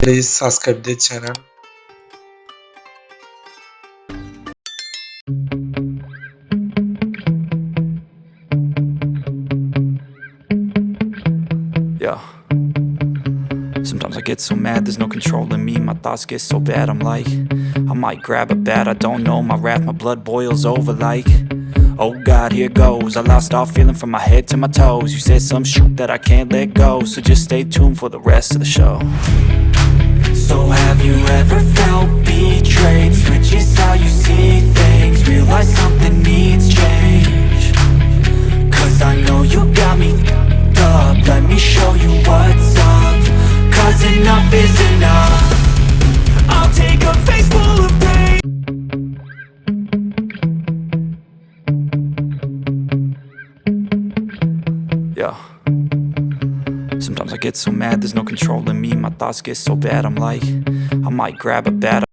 Please subscribe the channel. Yeah. Sometimes I get so mad, there's no controlling me. My thoughts get so bad, I'm like, I might grab a bat, I don't know. My wrath, my blood boils over like, oh God, here goes. I lost all feeling from my head to my toes. You said some shit that I can't let go, so just stay tuned for the rest of the show. So have you ever felt betrayed? Switches how you see things, realize something needs change. Cause I know you got me f***ed up. Let me show you what's up. Cause enough is enough. I'll take a face full of pain. Yeah. Sometimes I get so mad, there's no controlling me. My thoughts get so bad, I'm like, I might grab a bat.